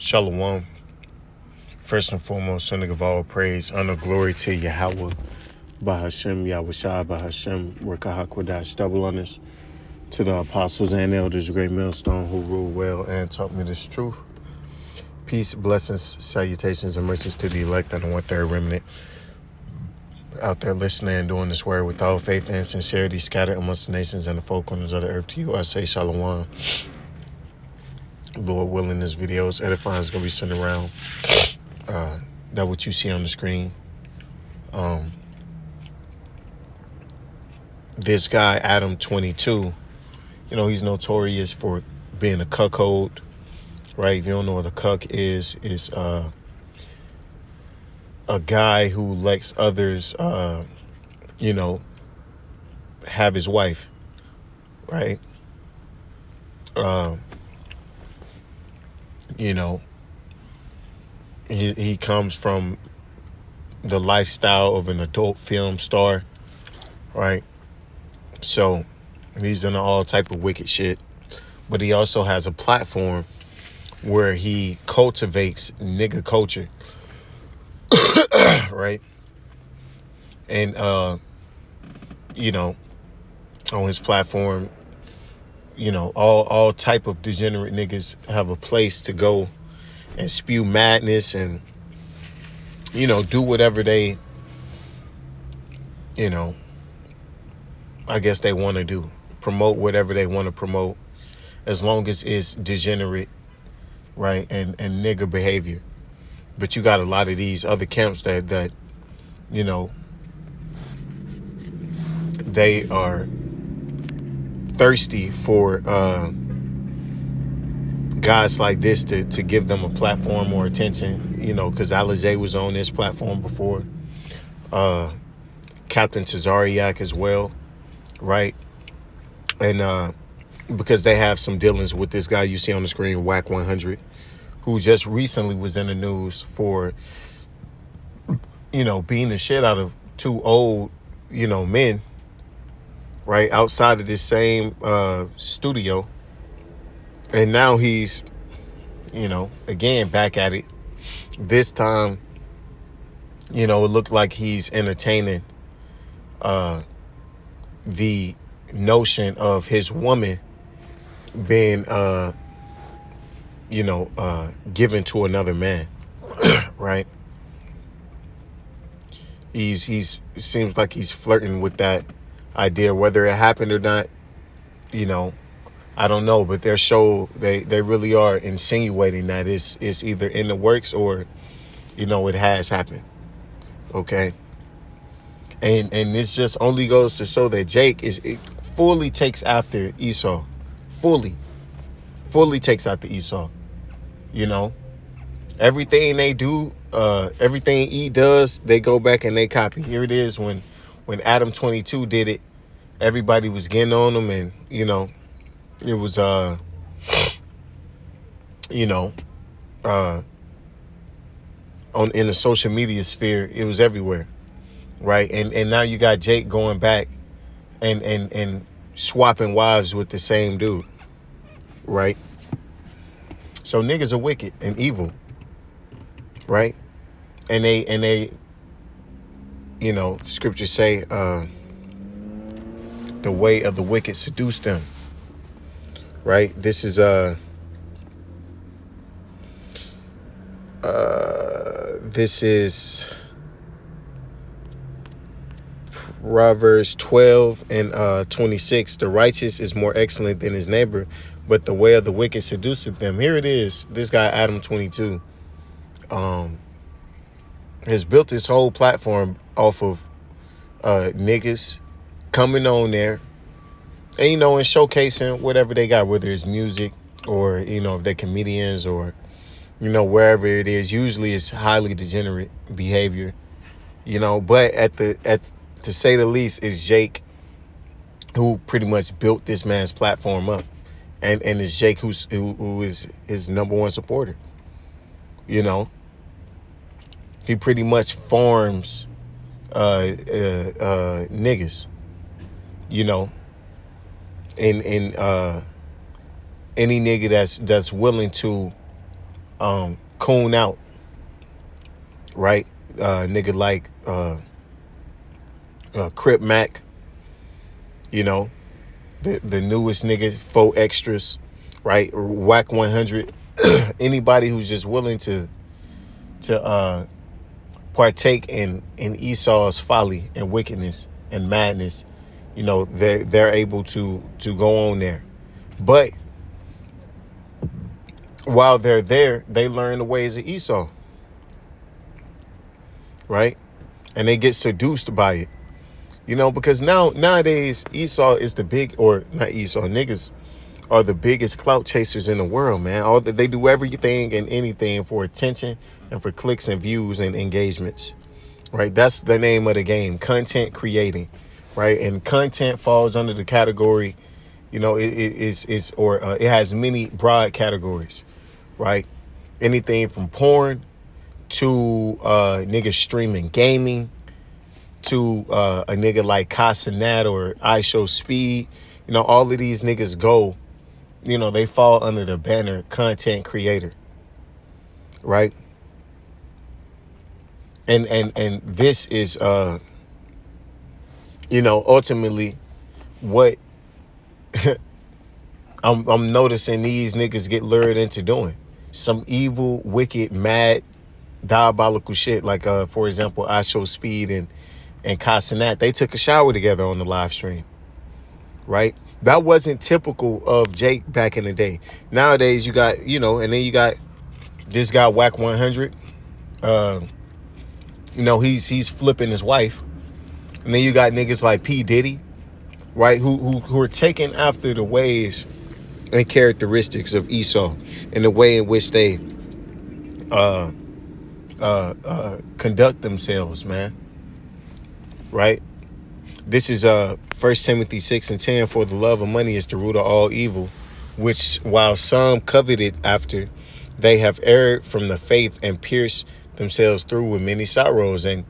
Shalom. First and foremost, son of all praise, honor, glory to Yahweh, Bahashem, Yahushua, Bahashem, Rekahakwadash, double honors to the apostles and elders, great millstone who rule well and taught me this truth. Peace, blessings, salutations, and mercies to the elect and the one-third remnant out there listening and doing this word with all faith and sincerity, scattered amongst the nations and the four corners of the earth. To you, I say shalom. Lord willing, this video is edifying. It's going to be sent around. That what you see on the screen. This guy, Adam 22, he's notorious for being a cuckold, right? If you don't know what a cuck is, it's a guy who lets others, have his wife, right? He comes from the lifestyle of an adult film star, right? So he's in all type of wicked shit, but he also has a platform where he cultivates nigga culture, right? And on his platform, all type of degenerate niggas have a place to go and spew madness and do whatever they I guess they want to do, promote whatever they want to promote, as long as it's degenerate, right, and nigger behavior. But you got a lot of these other camps that they are thirsty for guys like this to give them a platform or attention, because Alizé was on this platform before, Captain Tazariak as well, right? And because they have some dealings with this guy you see on the screen, Whack 100, who just recently was in the news for beating the shit out of two old men, right, outside of this same studio. And now he's again back at it. This time it looked like he's entertaining the notion of his woman being given to another man. Right? He's it seems like he's flirting with that idea. Whether it happened or not, I don't know, but their show, they really are insinuating that it's either in the works or it has happened. Okay? And this just only goes to show that Jake it fully takes after Esau. Fully takes after Esau. Everything they do, everything E does, they go back and they copy. Here it is when Adam 22 did it, everybody was getting on him, and it was in the social media sphere, it was everywhere, right? And now you got Jake going back and swapping wives with the same dude, right? So niggas are wicked and evil, right? And they scriptures say the way of the wicked seduce them, right? This is Proverbs 12 and 26. The righteous is more excellent than his neighbor, but the way of the wicked seduceth them. Here it is. This guy, Adam 22, has built his whole platform off of niggas coming on there and, and showcasing whatever they got, whether it's music or, if they're comedians or, wherever it is. Usually it's highly degenerate behavior, but to say the least, is Jake who pretty much built this man's platform up. And it's Jake who is his number one supporter. He pretty much farms niggas, and any nigga that's willing to coon out, right? Nigga like Crip Mac, you know, the newest nigga, 4 extras, right? Whack 100. Anybody who's just willing to partake in Esau's folly and wickedness and madness, they're able to go on there. But while they're there, they learn the ways of Esau, right? And they get seduced by it. Because nowadays Esau is the big, or not Esau, niggas are the biggest clout chasers in the world, man. They do everything and anything for attention and for clicks and views and engagements, right? That's the name of the game, content creating, right? And content falls under the category, it has many broad categories, right? Anything from porn to niggas streaming gaming to a nigga like Casanat or I Show Speed. All of these niggas go, they fall under the banner content creator, right? And this is ultimately what I'm noticing these niggas get lured into doing. Some evil, wicked, mad, diabolical shit. Like for example, I Show Speed and Casanat, they took a shower together on the live stream, right? That wasn't typical of Jake back in the day. Nowadays, you got, and then you got this guy, Whack 100. He's flipping his wife. And then you got niggas like P. Diddy, right? Who are taking after the ways and characteristics of Esau and the way in which they conduct themselves, man. Right? This is 1 Timothy 6:10. For the love of money is the root of all evil, which while some coveted after, they have erred from the faith and pierced themselves through with many sorrows. And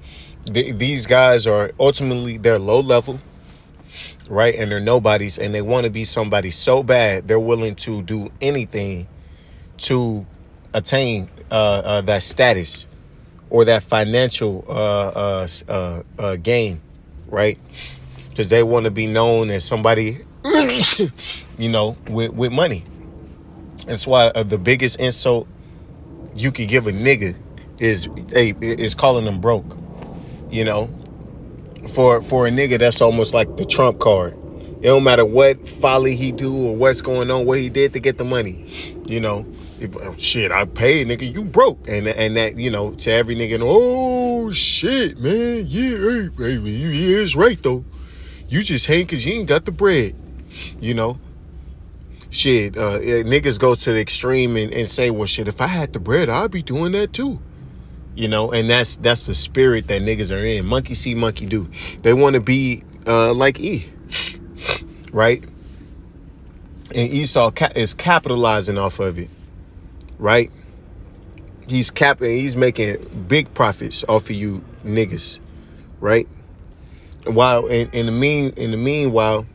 these guys are ultimately, they're low level, right? And they're nobodies, and they want to be somebody so bad they're willing to do anything to attain that status or that financial gain, right? Because they want to be known as somebody, with money. That's why the biggest insult you could give a nigga is calling them broke. For a nigga, that's almost like the trump card. It don't matter what folly he do or what's going on, what he did to get the money. Shit, I paid, nigga, you broke. And that, to every nigga, oh, shit, man, yeah, hey, yeah, it's right, though. You just hate because you ain't got the bread, Shit, niggas go to the extreme and say, well, shit, if I had the bread, I'd be doing that, too. And that's the spirit that niggas are in. Monkey see, monkey do. They want to be like E, right? And Esau is capitalizing off of it, right? He's making big profits off of you niggas, right? While in the meanwhile,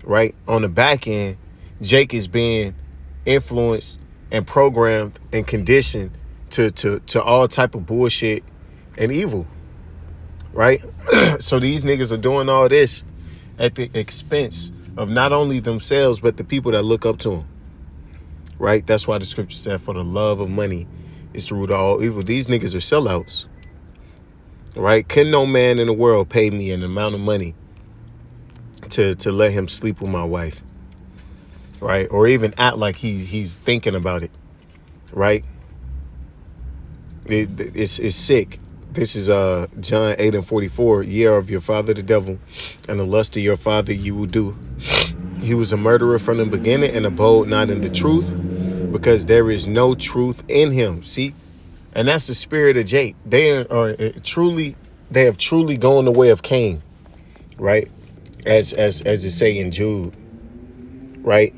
right, on the back end, Jake is being influenced and programmed and conditioned to all type of bullshit and evil, right? So these niggas are doing all this at the expense of not only themselves but the people that look up to them, right? That's why the scripture said, for the love of money is the root of all evil. These niggas are sellouts, right? Can no man in the world pay me an amount of money to let him sleep with my wife, right? Or even act like he's thinking about it, right? It's sick. This is John 8:44. Ye are of your father the devil, and the lust of your father you will do. He was a murderer from the beginning and abode not in the truth, because there is no truth in him. See? And that's the spirit of Jake. They have truly gone the way of Cain, right? As it say in Jude, right?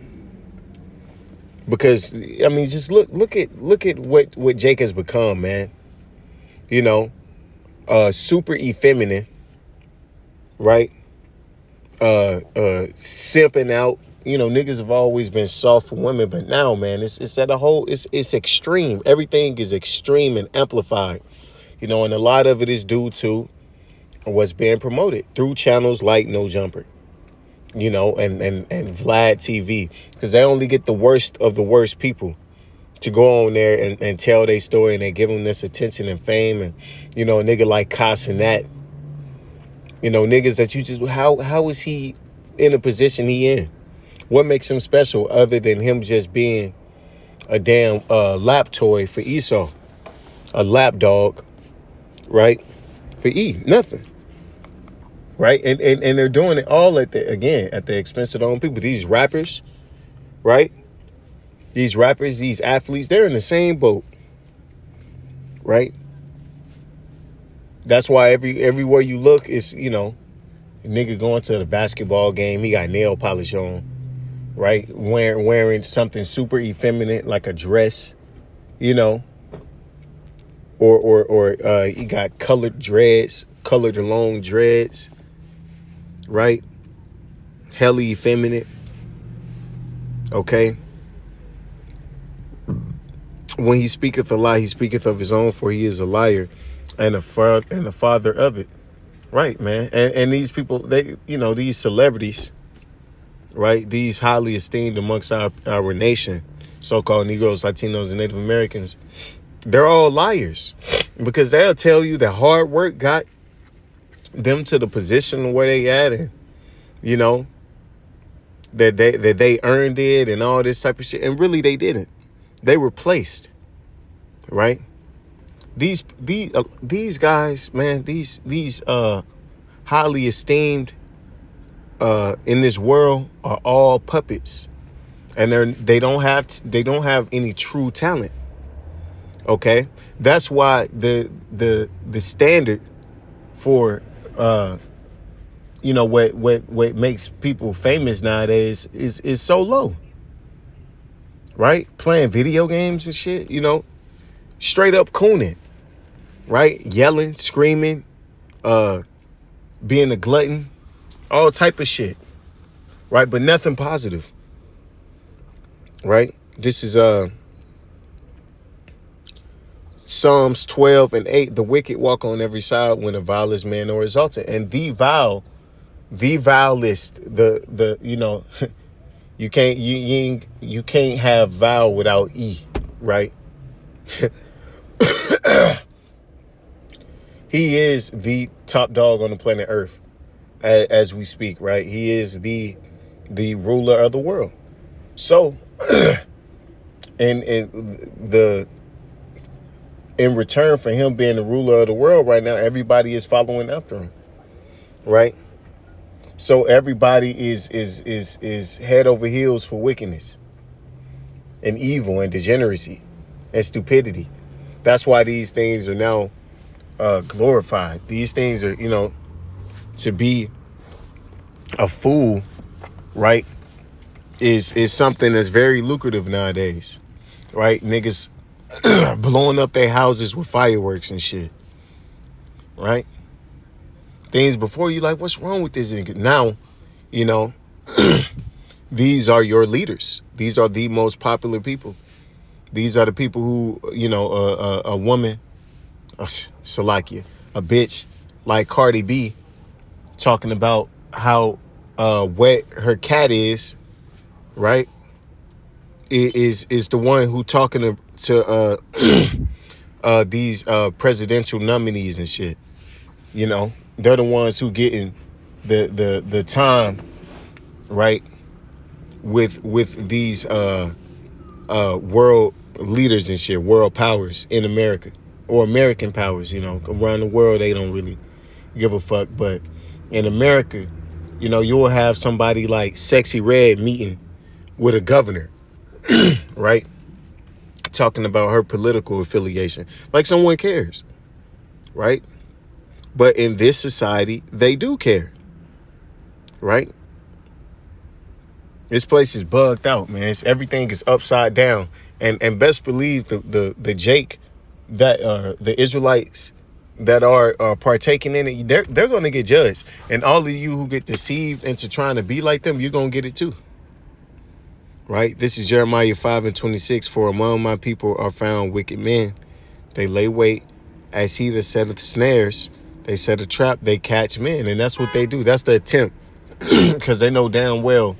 Because I mean, just look at what Jake has become, man. Super effeminate, right? Simping out, niggas have always been soft for women, but now, man, it's at a whole, it's extreme. Everything is extreme and amplified, and a lot of it is due to what's being promoted through channels like No Jumper, and Vlad TV, because they only get the worst of the worst people to go on there and tell their story, and they give them this attention and fame, and a nigga like Casanat, niggas that you just, how is he in the position he in? What makes him special other than him just being a damn lap toy for Esau, a lap dog, right? For E, nothing, right? And they're doing it all at the expense of their own people. These rappers, right? These rappers, these athletes, they're in the same boat, right? That's why everywhere you look is, a nigga going to the basketball game, he got nail polish on, right? Wearing something super effeminate like a dress, or he got colored dreads, colored long dreads, right? Hella effeminate, okay? When he speaketh a lie, he speaketh of his own, for he is a liar and the father of it. Right, man. And these people, they, these celebrities, right? These highly esteemed amongst our nation, so-called Negroes, Latinos, and Native Americans, they're all liars, because they'll tell you that hard work got them to the position where they at, and, that they earned it and all this type of shit. And really they didn't. They were placed, right? These guys, man, these highly esteemed in this world are all puppets, and they don't have any true talent. Okay, that's why the standard for what makes people famous nowadays is so low, right? Playing video games and shit, straight up cooning, right? Yelling, screaming, being a glutton, all type of shit, right? But nothing positive, right? This is Psalms 12:8. The wicked walk on every side when a vilest man or exalted. And the vilest, you can't have vile without E, right? He is the top dog on the planet Earth as we speak, right? He is the ruler of the world. So, in return for him being the ruler of the world right now, everybody is following after him, right? So everybody is head over heels for wickedness and evil and degeneracy and stupidity. That's why these things are now glorified. These things are, to be a fool, right, is something that's very lucrative nowadays, right? Niggas blowing up their houses with fireworks and shit, right? Things before you like, what's wrong with this nigga? Now, these are your leaders. These are the most popular people. These are the people who, a woman, Salakia, a bitch like Cardi B, talking about how wet her cat is, right? Is the one who talking to these presidential nominees and shit. They're the ones who getting the time, right, with these world leaders and shit, world powers in America, or American powers. Around the world they don't really give a fuck, but in America, you'll have somebody like Sexy Red meeting with a governor, right, talking about her political affiliation, like someone cares, right? But in this society, they do care, right? This place is bugged out, man. Everything is upside down, and best believe the Jake that the Israelites that are partaking in it, they're going to get judged, and all of you who get deceived into trying to be like them, you're going to get it too. right? This is Jeremiah 5:26. For among my people are found wicked men. They lay wait as he that setteth snares. They set a trap, they catch men. And that's what they do. That's the attempt. Because they know damn well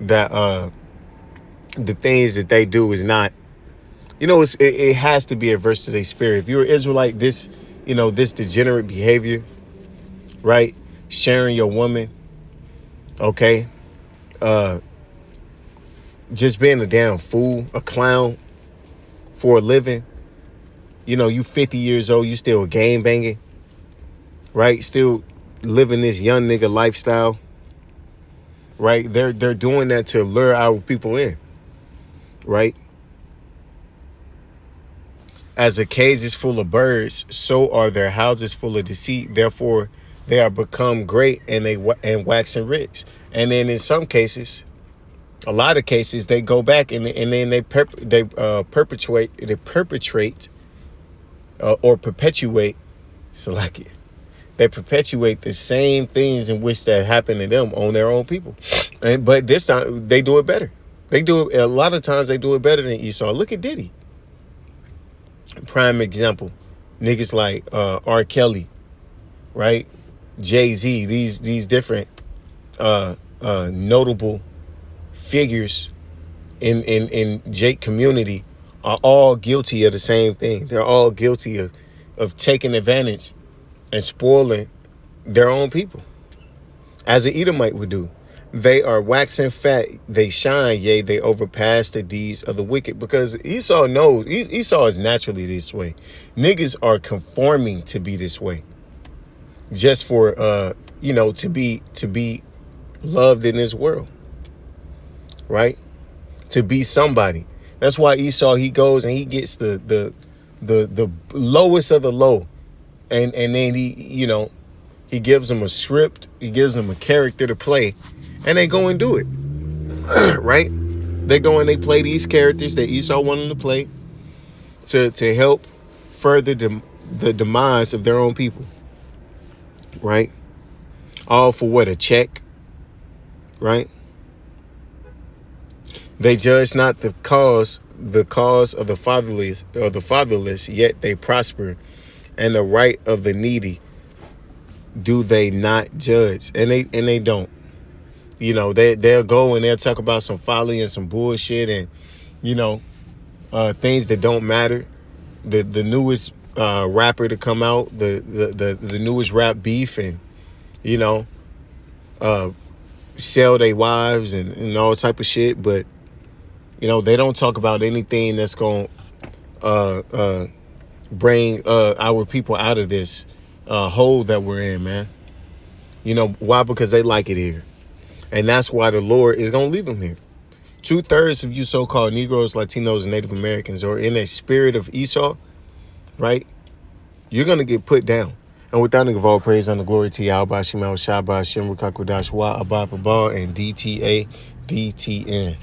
that the things that they do is not, it has to be adverse to their spirit. If you're an Israelite, this degenerate behavior, right? Sharing your woman, okay? Just being a damn fool, a clown for a living. You 50 years old, you still game banging, right? Still living this young nigga lifestyle, right? They're doing that to lure our people in, right? As a cage is full of birds, so are their houses full of deceit. Therefore, they are become great and waxing rich. And then in some cases, a lot of cases, they go back and then they perpetrate or perpetuate. So like it. They perpetuate the same things in which that happened to them on their own people. But this time they do it better. They do it a lot of times. They do it better than Esau. Look at Diddy. Prime example. Niggas like R. Kelly, right? Jay-Z. These different notable figures in Jake community are all guilty of the same thing. They're all guilty of taking advantage and spoiling their own people, as an Edomite would do. They are waxing fat, they shine, yea, they overpass the deeds of the wicked. Because Esau knows, Esau is naturally this way. Niggas are conforming to be this way, just for to be loved in this world, right? To be somebody. That's why Esau, he goes and he gets the lowest of the low. And then he gives them a script, he gives them a character to play, and they go and do it. Right? They go and they play these characters that Esau wanted to play to help further the demise of their own people. Right? All for what? A check? Right? They judge not the cause of the fatherless, yet they prosper, and the right of the needy do they not judge. And they don't. They'll go and they'll talk about some folly and some bullshit and things that don't matter. The newest rapper to come out, the newest rap beef, and sell their wives and all type of shit. But they don't talk about anything that's gonna bring our people out of this hole that we're in, man. Why? Because they like it here. And that's why the Lord is going to leave them here. 2/3 of you so-called Negroes, Latinos, and Native Americans are in a spirit of Esau, right? You're going to get put down. And with that, I give all praise and the glory to Yahweh, Shema, Shabbat, Shem, Rukakudashwa, Abba, Abba, and DTA, DTN.